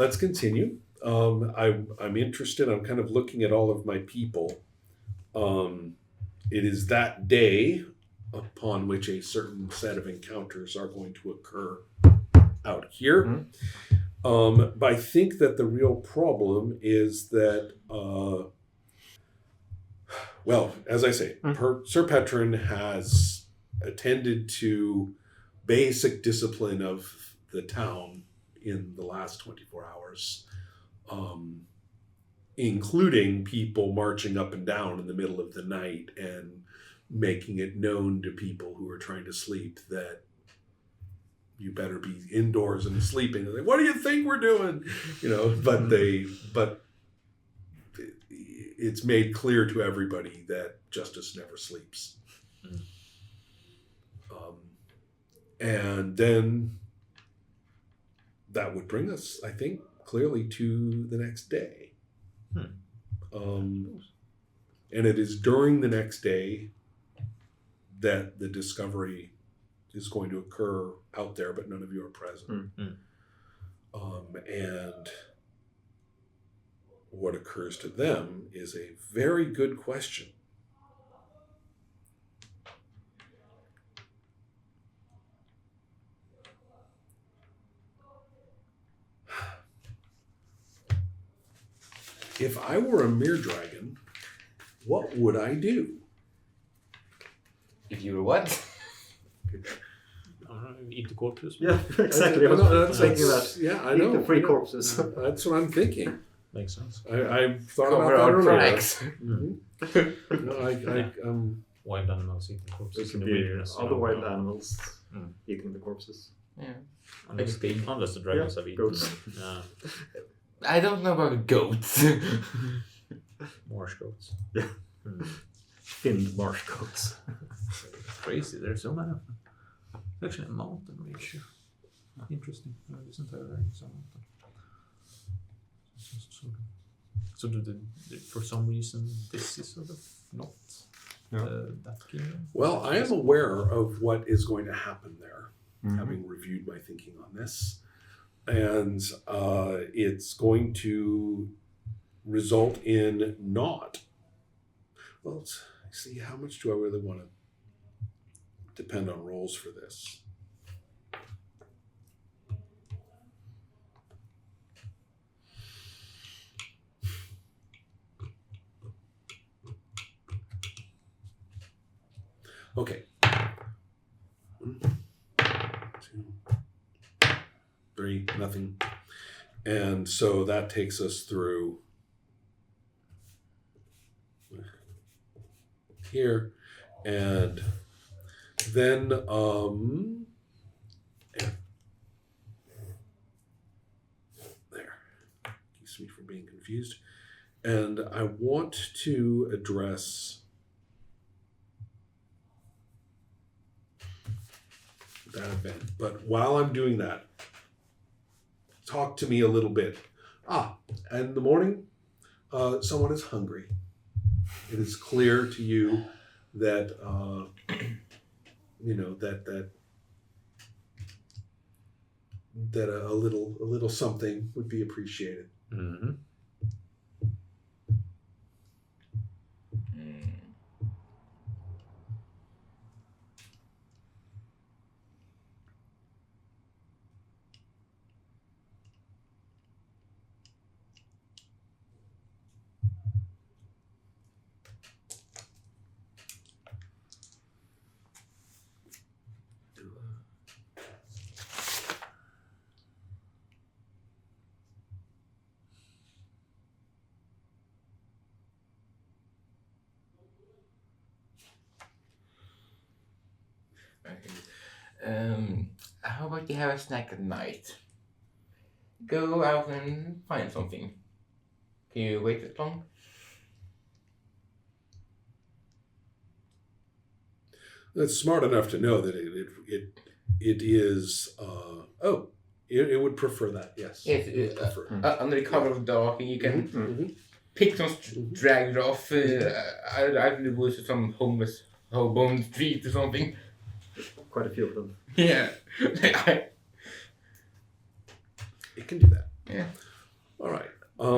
let's continue. I'm interested. I'm kind of looking at all of my people. It is that day upon which a certain set of encounters are going to occur out here. Mm-hmm. But I think that the real problem is that, as I say, Sir Petron has attended to basic discipline of the town in the last 24 hours, including people marching up and down in the middle of the night and making it known to people who are trying to sleep that you better be indoors and sleeping. Like, what do you think we're doing? But it's made clear to everybody that justice never sleeps. And then that would bring us, I think, clearly to the next day. And it is during the next day that the discovery is going to occur out there, but none of you are present. And what occurs to them is a very good question. If I were a mere dragon, what would I do? If you were what? Eat the corpses. Yeah, exactly. I was thinking that. Yeah, I know. Eat the free corpses. That's what I'm thinking. Makes sense. I thought Cover about that our earlier. tracks. Wild animals eating There corpses could in the be wilderness. other wild animals eating the corpses. Yeah. Unless the dragons have eaten goats. them. I don't know about goats. Marsh goats. Yeah. Finned marsh goats. Crazy, there's so many of them. Actually, a mountain range. Interesting. Isn't there some mountain? So for some reason, this is sort of not that kingdom? Well, I am aware of what is going to happen there, having reviewed my thinking on this. And it's going to result in not. Well, see, how much do I really want to depend on rolls for this? Okay. 1, 2, 3, nothing. And so that takes us through here. And then, there. Keeps me from being confused. And I want to address that event. But while I'm doing that, talk to me a little bit. And in the morning, someone is hungry. It is clear to you that that a little something would be appreciated. Mm-hmm. How about you have a snack at night? Go out and find something. Can you wait that long? That's smart enough to know that it is. It would prefer that. Yes. Yes. Under the cover of dark, and you can pick some drag it off. I believe it was some homeless hobo on the street or something. Quite a few of them. Yeah. It can do that. Yeah.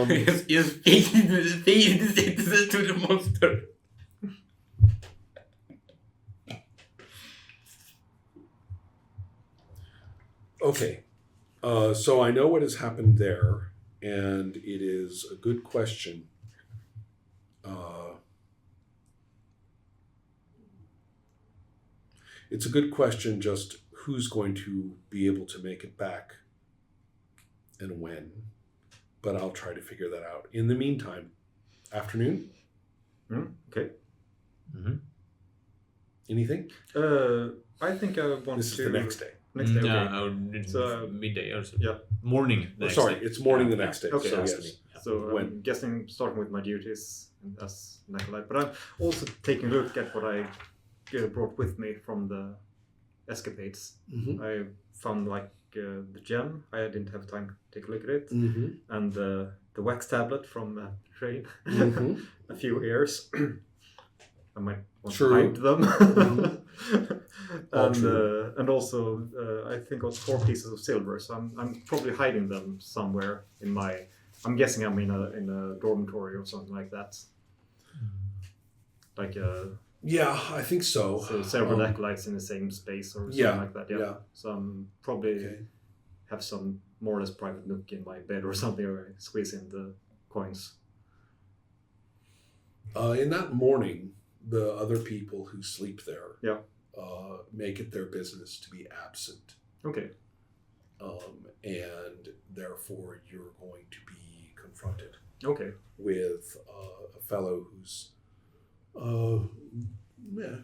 Just feed the citizens to the monster. Okay. So I know what has happened there, and it is a good question. It's a good question, just who's going to be able to make it back and when. But I'll try to figure that out. In the meantime, afternoon? Okay. Anything? I think I want This is to. the next day. Next day, okay. Yeah, or So, midday or so. yeah. Morning. Oh, sorry, it's morning the next day. Okay. So Has to yes. be. So When? I'm guessing starting with my duties as an acolyte, but I'm also taking a look at what I brought with me from the escapades. Mm-hmm. I found like the gem. I didn't have time to take a look at it, Mm-hmm. and the wax tablet from the train. Mm-hmm. A few ears. I might want True. to hide them. All true. And also I think it was 4 pieces of silver. So I'm probably hiding them somewhere in my. I'm guessing I'm in a dormitory or something like that. Like Yeah, I think so. so several acolytes in the same space or something yeah, like that. Yeah. yeah. So I'm probably Okay. have some more or less private nook in my bed or something, or I squeeze in the coins. In that morning, the other people who sleep there Yeah. make it their business to be absent. Okay. And therefore you're going to be confronted Okay. with a fellow who's yeah.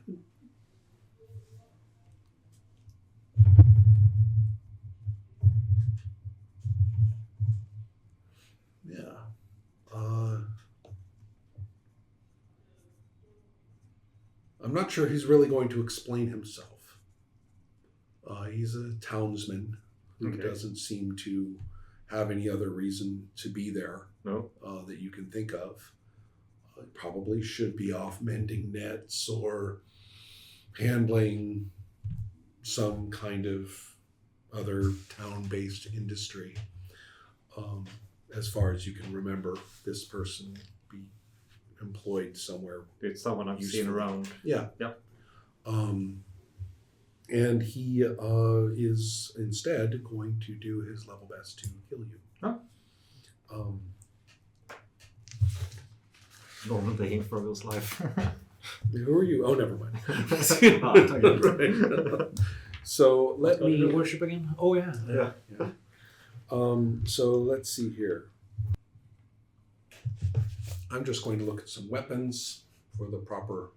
Yeah. I'm not sure he's really going to explain himself. He's a townsman who Okay. doesn't seem to have any other reason to be there No. that you can think of. Probably should be off mending nets or handling some kind of other town-based industry. As far as you can remember, this person be employed somewhere. It's someone I've seen Useful. around. Yeah. Yeah. And he is instead going to do his level best to kill you. Huh? Normal day in Frogo's life. Who are you? Oh, never mind. okay. Right. So let Go to the me. worship again. Oh yeah. Yeah. So let's see here. I'm just going to look at some weapons for the proper.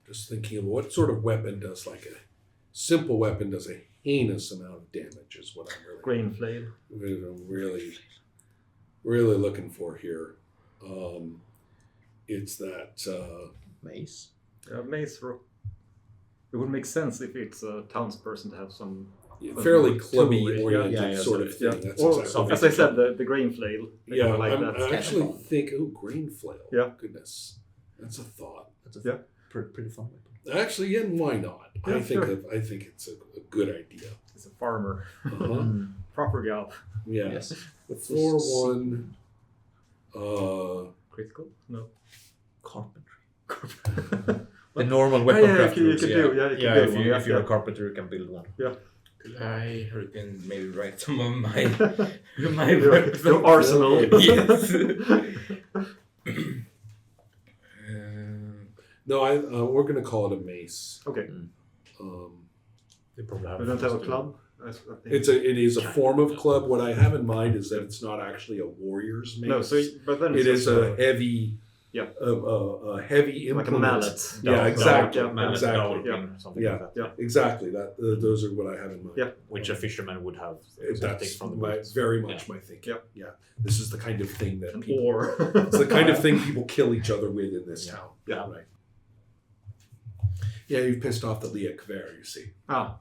Just thinking of what sort of weapon does like a simple weapon does a heinous amount of damage is what I'm Grain flail. really looking for here. It's that Mace. Mace. It would make sense if it's a townsperson to have some. fairly Tool, clubby yeah. oriented Yeah, sort so of thing. Yeah. That's Or, exactly as I said, the grain flail. yeah, like I that. actually think, grain flail. Yeah. Goodness, that's a thought. That's a Yeah. pretty fun weapon. Actually, yeah, why not? Yeah, I think sure. I think it's a good idea. It's a farmer. Uh-huh. Proper gal. Yeah, Yes. the 4-1. Critical? No. Carpentry. The normal weapon yeah, craft you rules, can yeah. do, yeah, you can Yeah, build if, one, you, yeah, if you're yeah. a carpenter, you can build one. Could I can maybe write some of my Your weapons? arsenal. Yes. No, we're going to call it a mace. Okay. They probably have. We don't have a club? I think. It is a form of club. What I have in mind is that it's not actually a warrior's mace. No, so but then it it's is just a heavy, yeah. a heavy like implement. a mallet. Yeah, exactly. Yeah, Mallet, exactly. dowel, Yeah. something Yeah. like that. Yeah. Exactly. That those are what I have in mind. Yeah. Which a fisherman would have. That's from the my, woods. very much my thinking. Yeah. Yeah. This is the kind of thing that An people. oar. It's the kind of thing people kill each other with in this Yeah. town. Yeah. Right. Yeah, you've pissed off the Lia Kver, you see. Ah.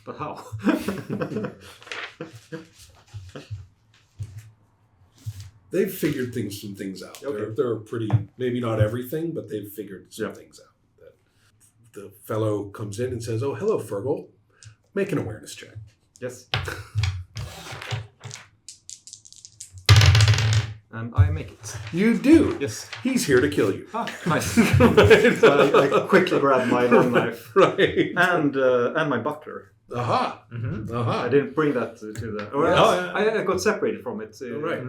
But how? They've figured some things out. Okay. They're pretty, maybe not everything, but they've figured some things out. That the fellow comes in and says, "Oh, hello, Fergal. Make an awareness check." Yes. And I make it. You do. Yes. He's here to kill you. Ah, nice. So I quickly grab my long knife Right. and my buckler. Aha. Mm-hmm. Aha. I didn't bring that to the. Or Yes. I got separated from it Right.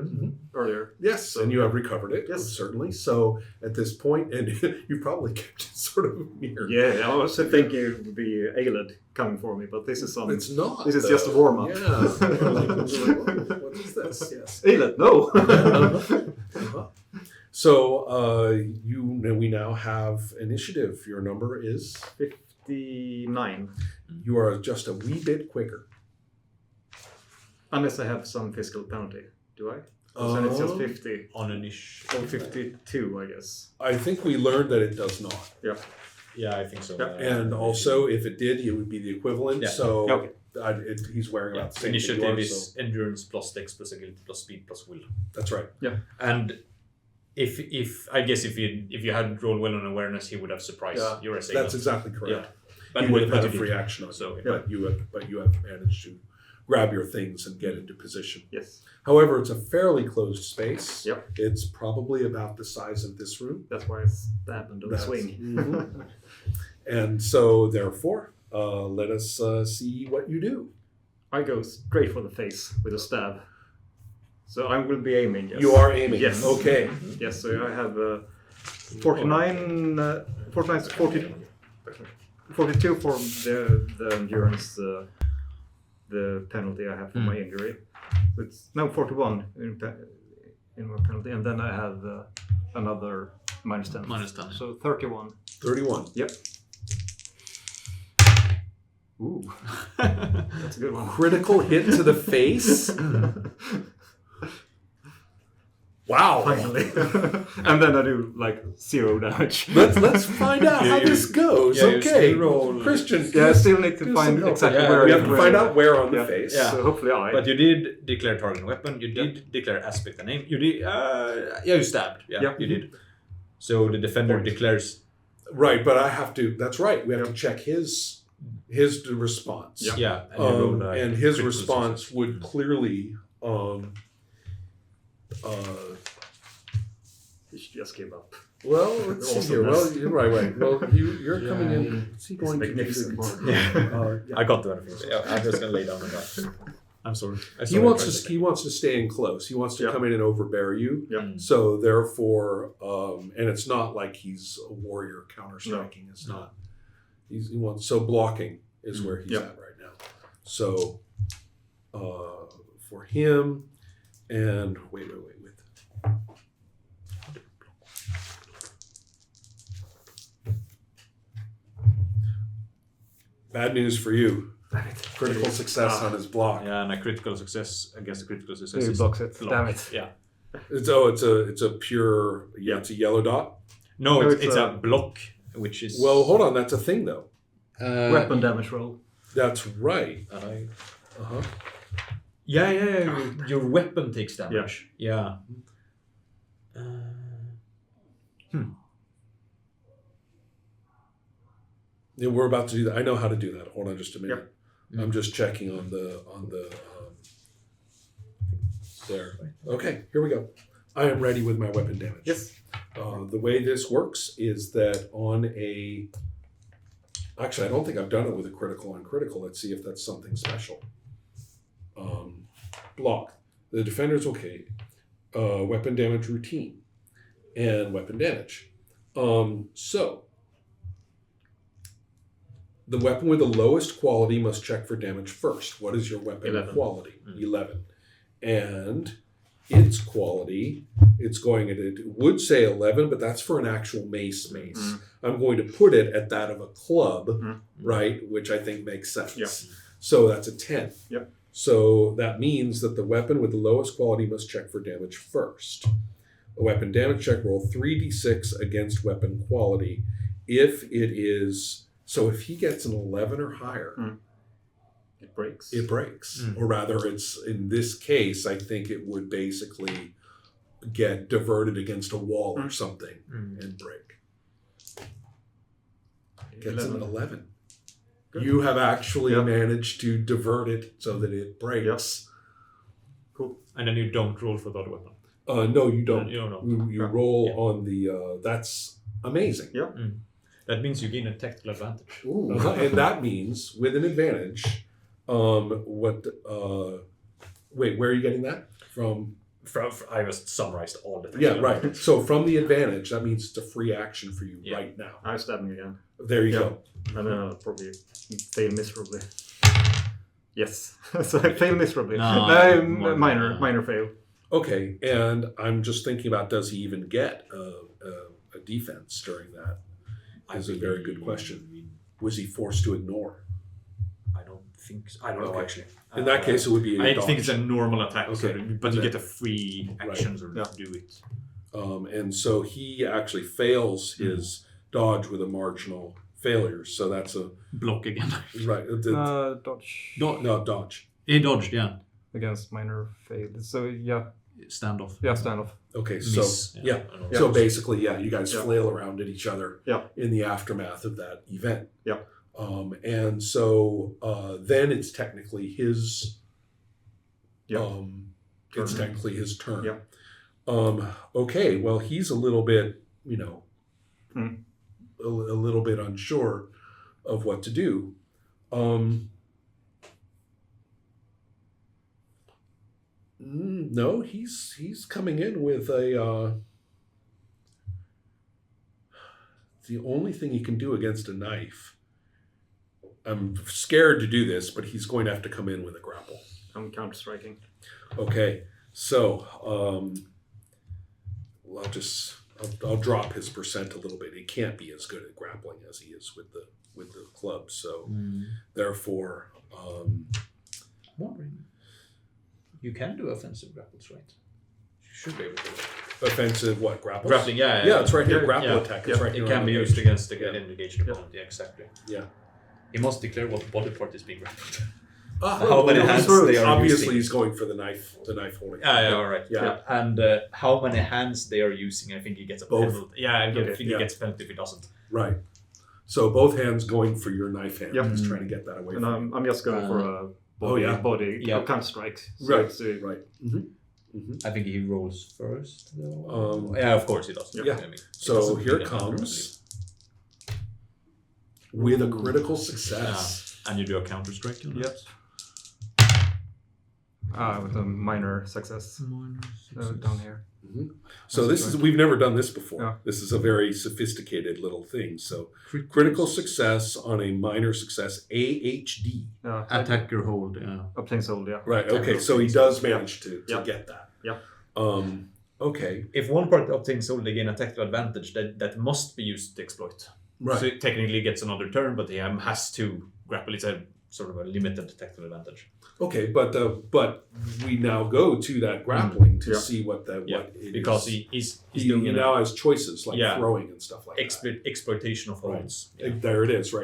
earlier. Yes, and you have recovered it. Yes. Certainly. So at this point, and you probably kept it sort of near. Yeah, I was thinking it would be Aelid coming for me, but this is some. It's not. This is though. just a warm up. Yeah. What is this? Yes. Aelid, no. Uh-huh. So we now have initiative. Your number is 59. you are just a wee bit quicker. Unless I have some physical penalty, do I? So it's just 50 On an ish. or 52, I guess. I think we learned that it does not. Yeah. Yeah, I think so. Yep. And also, if it did, it would be the equivalent. Yeah. So Okay. he's wearing about the same thing you Initiative are, is so endurance plus dex plus agility plus speed plus will. that's right. And if I guess if you hadn't rolled well on awareness, he would have surprised your assailant. That's exactly correct. Yeah. But He would have had a you free did. action on it. So But you have managed to grab your things and get into position. Yes. However, it's a fairly closed space. Yep. It's probably about the size of this room. That's why I stab and don't That's- swing. Mhm. And so, therefore, let us see what you do. I go straight for the face with a stab. So I will be aiming, yes. You are aiming. Yes. Okay. Yes, so I have 49, 49 40, 42 for the endurance, the penalty I have for my injury. So it's now 41 in my penalty, and then I have another minus 10. Minus 10. So 31. 31. Yep. Ooh, that's a good one. Critical hit to the face. Wow. Finally. And then I do like 0 damage. Let's find out how this goes. yeah, you Okay. still roll. Christian. Yeah, I still need do to find some help. exactly Yeah, where. We have to where- find out where on the Yeah. face. Yeah. So hopefully I. But you did declare target and weapon. You did declare aspect and aim. You did. You stabbed. Yeah, Yeah. you did. So the defender declares. Right, but I have to. That's right. We have to check his response. Yeah. Yeah, and, you rolled a And his critical response success. would clearly. He should just give up. Well, let's see here. Well, you're right. Well, you're coming in. Is he going to magnificent. Yeah. I got to anything. Yeah, I'm just gonna lay down on that. I'm sorry. He wants to stay in close. He wants to Yeah. come in and overbear you. Yeah. So therefore, and it's not like he's a warrior counter striking. It's No. not. He wants blocking is where he's Yep. at right now. So for him, and wait. Bad news for you. Critical success on his block. Yeah, and a critical success. I guess the critical success He is blocks it. block. Damn it. Yeah. It's a pure it's a yellow dot. No, No, it's it's a a- block, which is Well, hold on, that's a thing though. Weapon damage roll. That's right. Uh-huh. Yeah. Your weapon takes damage. Yeah. Yeah, we're about to do that. I know how to do that. Hold on just a minute. Yep. I'm just checking on the there. Okay, here we go. I am ready with my weapon damage. Yes. The way this works is that on a... Actually, I don't think I've done it with a critical on critical. Let's see if that's something special. Block. The defender's okay. Weapon damage routine. And weapon damage. So, the weapon with the lowest quality must check for damage first. What is your weapon 11. quality? 11. And its quality, it would say 11, but that's for an actual mace. I'm going to put it at that of a club, right? Which I think makes sense. Yeah. So that's a 10. Yep. So that means that the weapon with the lowest quality must check for damage first. A weapon damage check, roll 3d6 against weapon quality. if it is, so if he gets an 11 or higher, It breaks. it breaks. Or rather, it's in this case, I think it would basically get diverted against a wall or something and break. Gets an 11. Good. You have actually Yep. managed to divert it so that it breaks. Cool. And then you don't roll for the other weapon. No, you don't. You don't know. You roll on the. That's amazing. That means you gain a tactical advantage. Ooh. And that means with an advantage. What? Wait, where are you getting that from? I just summarized all the things. Yeah, right. So from the advantage, that means it's a free action for you Yeah. right now. I'm stabbing again. There you go. And then I'll probably fail miserably. Yes. So I fail miserably. No, Minor fail. Okay, and I'm just thinking about, does he even get a defense during that? Is a very good question. Was he forced to ignore? I don't think so. I don't know, Okay. actually. In that case, it would be a I dodge. think it's a normal attack, Okay. but you get a free actions or Yeah. do it. And so he actually fails his dodge with a marginal failure. So that's a Block again. right. Dodge No dodge. He dodged, yeah. against minor fail. So yeah, Standoff. standoff. Okay, so Miss. yeah. I don't know. So basically, you guys Yeah. flail around at each other Yeah. in the aftermath of that event. Yeah. And so then it's technically his. Yeah. It's Turn. technically his turn. Yeah. Okay. Well, he's a little bit, Hmm. a little bit unsure of what to do. No, he's coming in with a. The only thing he can do against a knife. I'm scared to do this, but he's going to have to come in with a grapple. I'm counter striking. Okay, so I'll drop his percent a little bit. He can't be as good at grappling as he is with the club. So therefore, I'm wondering. You can do offensive grapples, right? You should be able to. offensive what grapples? Grappling, yeah. Yeah, it's right here. Yeah, Grapple yeah. attack. It's right here. It can on be the used page. against the Yeah. engaged opponent. Yeah, exactly. Yeah. He must declare what body part is being grappled. How many hands they are Obviously, using. he's going for the knife holding. All right. Yeah. And how many hands they are using? I think he gets a Both. penalty. Yeah, I Okay, think yeah. he gets a penalty if he doesn't. Right. So both hands going for your knife hand. Yep. He's trying to get that away And from I'm just going for a body Yeah. counter strike. So Right. it's, you. Right. I think he rolls first, though. Yeah, of course he does. Yeah. I mean, So doesn't here do it that comes with a critical success. And you do a counter strike on Yep. With a minor success down here. So this is we've never done this before. Yeah. This is a very sophisticated little thing. So critical success on a minor success, AHD. Attacker hold, yeah. A plain soul, yeah. Right. Attacker Okay. So he hold. does manage to Yeah. get that. Yeah. Okay. If one part obtains hold, they gain a tactical advantage that must be used to exploit. Right. So it technically gets another turn, but he has to grapple. It's a sort of a limited tactical advantage. Okay, but we now go to that grappling to Yeah. see what it Because is. he's He doing now has choices like Yeah. throwing and stuff like that. exploitation of Right. holds. Yeah. There it is, right